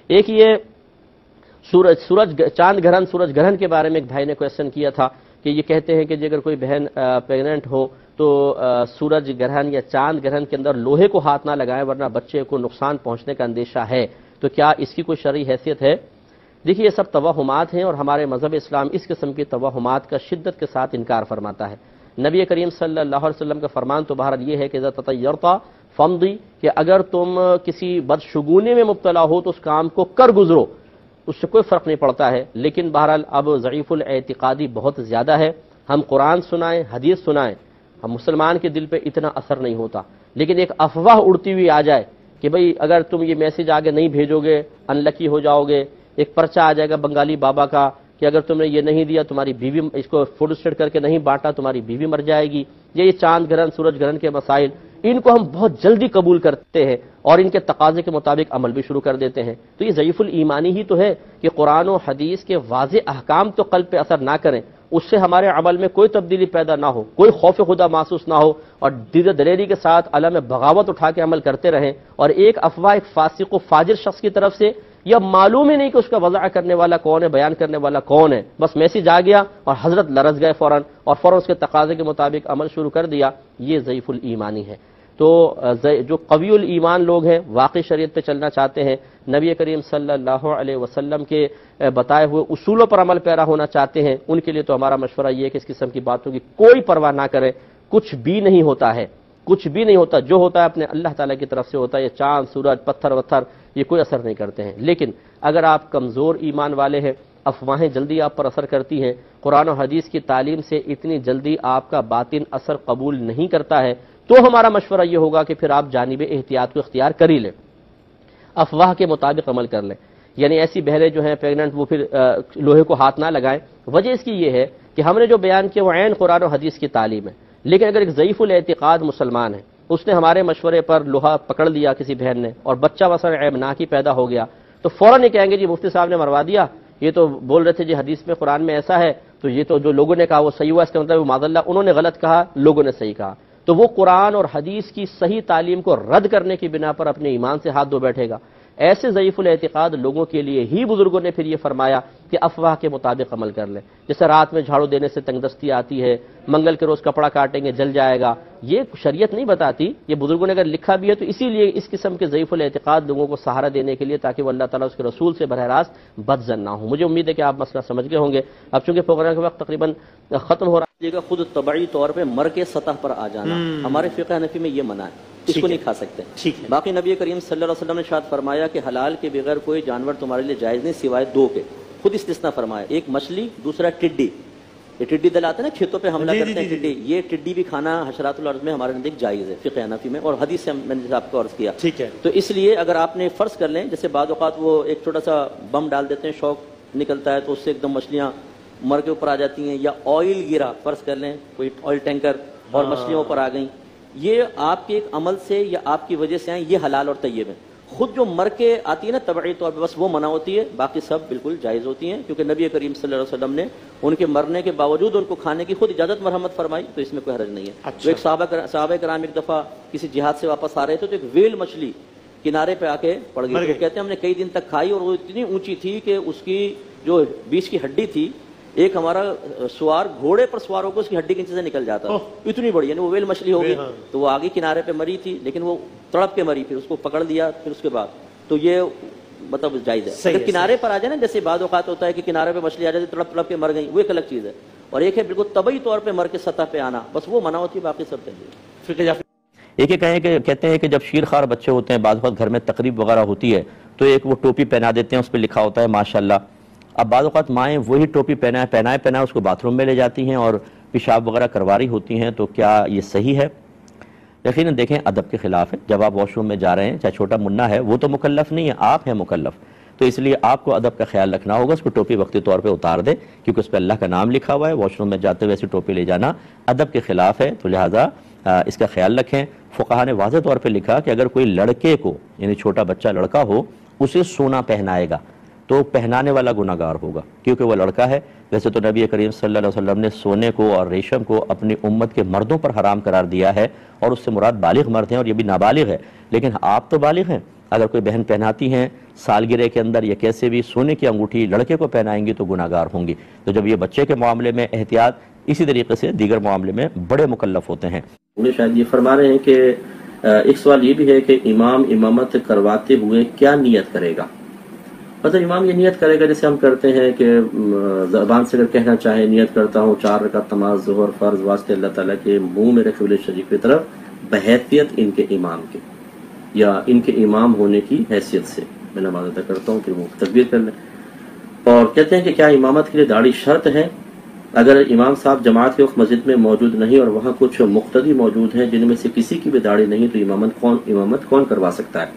ایک یہ چاند گرہن کے بارے میں ایک بھائی نے کویسچن کیا تھا کہ یہ کہتے ہیں کہ اگر کوئی بہن پیگننٹ ہو تو سورج گرہن یا چاند گرہن کے اندر لوہے کو ہاتھ نہ لگائیں ورنہ بچے کو نقصان پہنچنے کا اندیشہ ہے، تو کیا اس کی کوئی شرعی حیثیت ہے؟ دیکھیے یہ سب توہمات ہیں اور ہمارے مذہب اسلام اس قسم کی توہمات کا شدت کے ساتھ انکار فرماتا ہے۔ نبی کریم صلی اللہ علیہ وسلم کا فرمان تو بہرحال یہ ہے کہ اذا تطیرت فامضی، کہ اگر تم کسی بدشگونی میں مبتلا ہو تو اس کام کو کر گزرو، اس سے کوئی فرق نہیں پڑتا ہے۔ لیکن بہرحال اب ضعیف الاعتقادی بہت زیادہ ہے، ہم قرآن سنائیں حدیث سنائیں، ہم مسلمان کے دل پہ اتنا اثر نہیں ہوتا، لیکن ایک افواہ اڑتی ہوئی آ جائے کہ بھئی اگر تم یہ میسج آگے نہیں بھیجو گے انلکی ہو جاؤ گے، ایک پرچہ آ جائے گا بنگالی بابا کا کہ اگر تم نے یہ نہیں دیا تمہاری بیوی، اس کو فوٹو اسٹیٹ کر کے نہیں بانٹا تمہاری بیوی مر جائے گی، یہ چاند گرہن سورج گرہن کے مسائل، ان کو ہم بہت جلدی قبول کرتے ہیں اور ان کے تقاضے کے مطابق عمل بھی شروع کر دیتے ہیں۔ تو یہ ضعیف الایمانی ہی تو ہے کہ قرآن و حدیث کے واضح احکام تو قلب پہ اثر نہ کریں، اس سے ہمارے عمل میں کوئی تبدیلی پیدا نہ ہو، کوئی خوف خدا محسوس نہ ہو، اور دلیری کے ساتھ عالم بغاوت اٹھا کے عمل کرتے رہیں، اور ایک افواہ ایک فاسق و فاجر شخص کی طرف سے یا معلوم ہی نہیں کہ اس کا وضع کرنے والا کون ہے، بیان کرنے والا کون ہے، بس میسج آ گیا اور حضرت لرز گئے فوراً اس کے تقاضے کے مطابق عمل شروع کر دیا، یہ ضعیف الایمانی ہے۔ تو جو قوی الایمان لوگ ہیں، واقعی شریعت پہ چلنا چاہتے ہیں، نبی کریم صلی اللہ علیہ وسلم کے بتائے ہوئے اصولوں پر عمل پیرا ہونا چاہتے ہیں، ان کے لیے تو ہمارا مشورہ یہ ہے کہ اس قسم کی باتوں کی کوئی پرواہ نہ کریں، کچھ بھی نہیں ہوتا ہے، کچھ بھی نہیں ہوتا، جو ہوتا ہے اپنے اللہ تعالیٰ کی طرف سے ہوتا ہے، یہ چاند سورج پتھر وتھر یہ کوئی اثر نہیں کرتے ہیں۔ لیکن اگر آپ کمزور ایمان والے ہیں، افواہیں جلدی آپ پر اثر کرتی ہیں، قرآن و حدیث کی تعلیم سے اتنی جلدی آپ کا باطن اثر قبول نہیں کرتا ہے، تو ہمارا مشورہ یہ ہوگا کہ پھر آپ جانب احتیاط کو اختیار کر ہی لیں، افواہ کے مطابق عمل کر لیں، یعنی ایسی بہریں جو ہیں پیگننٹ وہ پھر لوہے کو ہاتھ نہ لگائیں۔ وجہ اس کی یہ ہے کہ ہم نے جو بیان کیا وہ عین قرآن و حدیث کی تعلیم ہے، لیکن اگر ایک ضعیف الاعتقاد مسلمان ہے، اس نے ہمارے مشورے پر لوہا پکڑ لیا کسی بہن نے اور بچہ مثلا عیب ناک ہی پیدا ہو گیا، تو فوراً یہ کہیں گے جی مفتی صاحب نے مروا دیا، یہ تو بول رہے تھے جی حدیث میں قرآن میں ایسا ہے، تو یہ تو جو لوگوں نے کہا وہ صحیح ہوا، اس کا مطلب معاذ اللہ انہوں نے غلط کہا لوگوں نے صحیح کہا، تو وہ قرآن اور حدیث کی صحیح تعلیم کو رد کرنے کی بنا پر اپنے ایمان سے ہاتھ دھو بیٹھے گا۔ ایسے ضعیف الاعتقاد لوگوں کے لیے ہی بزرگوں نے پھر یہ فرمایا کہ افواہ کے مطابق عمل کر لیں، جیسے رات میں جھاڑو دینے سے تنگ دستی آتی ہے، منگل کے روز کپڑا کاٹیں گے جل جائے گا، یہ شریعت نہیں بتاتی، یہ بزرگوں نے اگر لکھا بھی ہے تو اسی لیے اس قسم کے ضعیف الاعتقاد لوگوں کو سہارا دینے کے لیے تاکہ وہ اللہ تعالیٰ اس کے رسول سے براہ راست بدظن نہ ہو۔ مجھے امید ہے کہ آپ مسئلہ سمجھ گئے ہوں گے۔ اب چونکہ پروگرام کے وقت تقریباً ختم ہو رہا ہے، خود طبعی طور پہ مر کے سطح پر آ جانا ہمارے فقہ حنفی میں یہ منع ہے، اس کو نہیں کھا سکتے۔ باقی نبی کریم صلی اللہ علیہ وسلم نے ارشاد فرمایا کہ حلال کے بغیر کوئی جانور تمہارے لیے جائز نہیں سوائے دو کے، خود استثناء فرمایا، ایک مچھلی دوسرا ٹڈی، یہ ٹڈی دل آتے ہیں نا کھیتوں پہ حملہ کرتے ہیں ٹڈی، یہ ٹڈی بھی کھانا حشرات الارض میں ہمارے نزدیک جائز ہے فقہ حنفی میں، اور حدیث سے میں نے آپ کو عرض کیا۔ تو اس لیے اگر آپ نے فرض کر لیں، جیسے بعض اوقات وہ ایک چھوٹا سا بم ڈال دیتے ہیں، شوق نکلتا ہے تو اس سے ایک دم مچھلیاں مر کے اوپر آ جاتی ہیں، یا آئل گرا، فرض کر لیں کوئی آئل ٹینکر اور مچھلیوں اوپر آ گئیں، یہ آپ کے ایک عمل سے یا آپ کی وجہ سے آئیں، یہ حلال اور طیب ہے۔ خود جو مر کے آتی ہے نا طبعی طور پہ بس وہ منع ہوتی ہے، باقی سب بالکل جائز ہوتی ہیں، کیونکہ نبی کریم صلی اللہ علیہ وسلم نے ان کے مرنے کے باوجود ان کو کھانے کی خود اجازت مرحمت فرمائی، تو اس میں کوئی حرج نہیں ہے۔ جو ایک صحابہ کرام ایک دفعہ کسی جہاد سے واپس آ رہے تھے تو ایک ویل مچھلی کنارے پہ آ کے پڑ گئی، تو کہتے ہیں ہم نے کئی دن تک کھائی اور وہ اتنی اونچی تھی کہ اس کی جو بیچ کی ہڈی تھی، ایک ہمارا سوار گھوڑے پر سوار ہو کے اس کی ہڈی کے نیچے سے نکل جاتا، اتنی بڑی، یعنی وہ ویل مچھلی ہوگی، تو وہ آگے کنارے پہ مری تھی لیکن وہ تڑپ کے مری، پھر اس کو پکڑ لیا، پھر اس کے بعد تو یہ مطلب جائز ہے۔ اگر کنارے پر آ جائے نا، جیسے بعض اوقات ہوتا ہے کہ کنارے پہ مچھلی آ جاتی تڑپ تڑپ کے مر گئی، وہ ایک الگ چیز ہے، اور ایک ہے بالکل طبعی طور پہ مر کے سطح پہ آنا، بس وہ منع ہوتی ہے، باقی سب چلیے۔ ایک کہتے ہیں کہ جب شیر خوار بچے ہوتے ہیں، بعض وقت گھر میں تقریب وغیرہ ہوتی ہے تو ایک وہ ٹوپی پہنا دیتے ہیں، اس پہ لکھا ہوتا ہے ماشاءاللہ۔ اب بعض اوقات مائیں وہی ٹوپی پہنائے اس کو باتھ روم میں لے جاتی ہیں اور پیشاب وغیرہ کروا رہی ہوتی ہیں، تو کیا یہ صحیح ہے؟ یقیناً دیکھیں ادب کے خلاف ہے، جب آپ واش روم میں جا رہے ہیں، چاہے چھوٹا منا ہے، وہ تو مکلف نہیں ہے، آپ ہیں مکلف، تو اس لیے آپ کو ادب کا خیال رکھنا ہوگا، اس کو ٹوپی وقتی طور پہ اتار دیں، کیونکہ اس پہ اللہ کا نام لکھا ہوا ہے، واش روم میں جاتے ہوئے ایسی ٹوپی لے جانا ادب کے خلاف ہے، تو لہٰذا اس کا خیال رکھیں۔ فقہا نے واضح طور پہ لکھا کہ اگر کوئی لڑکے کو، یعنی چھوٹا بچہ لڑکا ہو، اسے سونا پہنائے گا تو پہنانے والا گناہگار ہوگا، کیونکہ وہ لڑکا ہے۔ ویسے تو نبی کریم صلی اللہ علیہ وسلم نے سونے کو اور ریشم کو اپنی امت کے مردوں پر حرام قرار دیا ہے، اور اس سے مراد بالغ مرد ہیں، اور یہ بھی نابالغ ہے، لیکن آپ تو بالغ ہیں، اگر کوئی بہن پہناتی ہیں سالگرہ کے اندر یا کیسے بھی سونے کی انگوٹھی لڑکے کو پہنائیں گی تو گناہگار ہوں گی. تو جب یہ بچے کے معاملے میں احتیاط، اسی طریقے سے دیگر معاملے میں بڑے مکلف ہوتے ہیں. شاید یہ فرما رہے ہیں کہ ایک سوال یہ بھی ہے کہ امام امامت کرواتے ہوئے کیا نیت کرے گا؟ مطلب امام یہ نیت کرے گا جیسے ہم کرتے ہیں کہ زبان سے اگر کہنا چاہے نیت کرتا ہوں 4 رکعت نماز ظہر فرض واسطے اللہ تعالیٰ کے منہ میرے قبلہ شریف کی طرف بحیثیت ان کے امام کے یا ان کے امام ہونے کی حیثیت سے میں نماز ادا کرتا ہوں، پھر وہ تکبیر کر لیں. اور کہتے ہیں کہ کیا امامت کے لیے داڑھی شرط ہے؟ اگر امام صاحب جماعت کے وقت مسجد میں موجود نہیں اور وہاں کچھ مقتدی موجود ہیں جن میں سے کسی کی بھی داڑھی نہیں تو امامت کون کروا سکتا ہے؟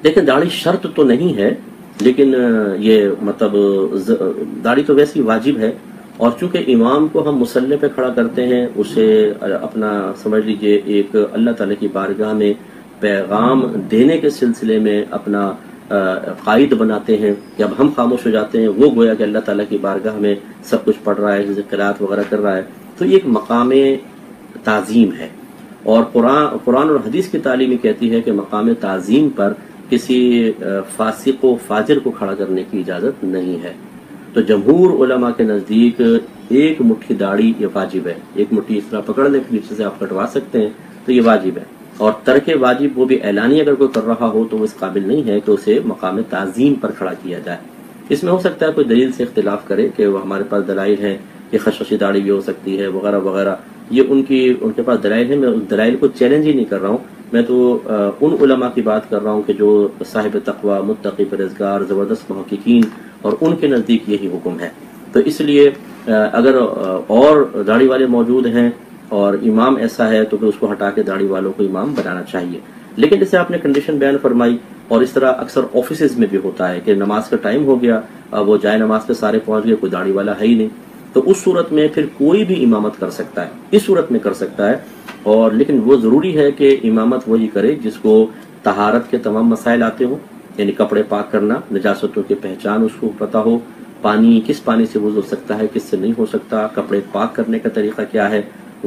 لیکن داڑھی شرط تو نہیں ہے، لیکن یہ مطلب داڑھی تو ویسی واجب ہے. اور چونکہ امام کو ہم مصلی پہ کھڑا کرتے ہیں، اسے اپنا سمجھ لیجئے ایک اللہ تعالیٰ کی بارگاہ میں پیغام دینے کے سلسلے میں اپنا قائد بناتے ہیں. جب ہم خاموش ہو جاتے ہیں وہ گویا کہ اللہ تعالیٰ کی بارگاہ میں سب کچھ پڑھ رہا ہے، جیسے قرات وغیرہ کر رہا ہے، تو یہ ایک مقام تعظیم ہے. اور قرآن اور حدیث کی تعلیم کہتی ہے کہ مقام تعظیم پر کسی فاسق و فاجر کو کھڑا کرنے کی اجازت نہیں ہے. تو جمہور علماء کے نزدیک ایک مٹھی داڑھی یہ واجب ہے. ایک مٹھی اس طرح پکڑ لیں پھر نیچے سے آپ کٹوا سکتے ہیں تو یہ واجب ہے. اور ترک واجب وہ بھی اعلانی اگر کوئی کر رہا ہو تو وہ اس قابل نہیں ہے کہ اسے مقام تعظیم پر کھڑا کیا جائے. اس میں ہو سکتا ہے کوئی دلیل سے اختلاف کرے کہ وہ ہمارے پاس دلائل ہیں کہ خشخشی داڑھی بھی ہو سکتی ہے وغیرہ وغیرہ، یہ ان کے پاس دلائل ہیں. میں اس دلائل کو چیلنج ہی نہیں کر رہا ہوں، میں تو ان علماء کی بات کر رہا ہوں کہ جو صاحب تقوی، متقی، پرہیزگار، زبردست محققین، اور ان کے نزدیک یہی حکم ہے. تو اس لیے اگر اور داڑھی والے موجود ہیں اور امام ایسا ہے تو پھر اس کو ہٹا کے داڑھی والوں کو امام بنانا چاہیے. لیکن جیسے آپ نے کنڈیشن بیان فرمائی، اور اس طرح اکثر آفیسز میں بھی ہوتا ہے کہ نماز کا ٹائم ہو گیا، وہ جائے نماز پہ سارے پہنچ گئے، کوئی داڑھی والا ہے ہی نہیں، تو اس صورت میں پھر کوئی بھی امامت کر سکتا ہے. اس صورت میں کر سکتا ہے. اور لیکن وہ ضروری ہے کہ امامت وہی کرے جس کو طہارت کے تمام مسائل آتے ہوں، یعنی کپڑے پاک کرنا، نجاستوں کی پہچان اس کو پتہ ہو، پانی کس پانی سے وضو ہو سکتا ہے، کس سے نہیں ہو سکتا، کپڑے پاک کرنے کا طریقہ کیا ہے،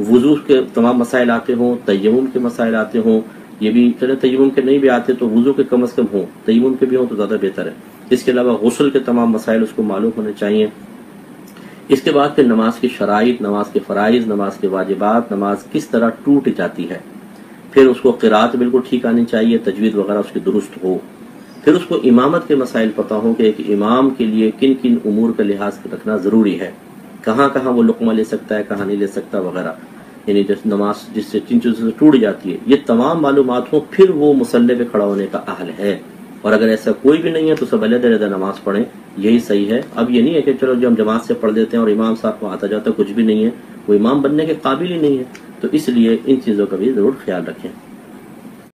وضو کے تمام مسائل آتے ہوں، تیمم کے مسائل آتے ہوں. یہ بھی چلے تیمم کے نہیں بھی آتے تو وضو کے کم از کم ہوں، تیمم کے بھی ہوں تو زیادہ بہتر ہے. اس کے علاوہ غسل کے تمام مسائل اس کو معلوم ہونے چاہیے. اس کے بعد پھر نماز کی شرائط، نماز کے فرائض، نماز کے واجبات، نماز کس طرح ٹوٹ جاتی ہے، پھر اس کو قرات بالکل ٹھیک آنی چاہیے، تجوید وغیرہ اس کی درست ہو. پھر اس کو امامت کے مسائل پتہ ہوں کہ ایک امام کے لیے کن کن امور کا لحاظ رکھنا ضروری ہے، کہاں کہاں وہ لقمہ لے سکتا ہے، کہاں نہیں لے سکتا وغیرہ، یعنی نماز جس سے جن چیزوں سے ٹوٹ جاتی ہے، یہ تمام معلومات ہوں پھر وہ مصلی پہ کھڑا ہونے کا اہل ہے. اور اگر ایسا کوئی بھی نہیں ہے تو سب علیحدہ نماز پڑھیں، یہی صحیح ہے. اب یہ نہیں ہے کہ چلو جو ہم جماعت سے پڑھ دیتے ہیں اور امام صاحب کو آتا جاتا کچھ بھی نہیں ہے، وہ امام بننے کے قابل ہی نہیں ہے. تو اس لیے ان چیزوں کا بھی ضرور خیال رکھیں.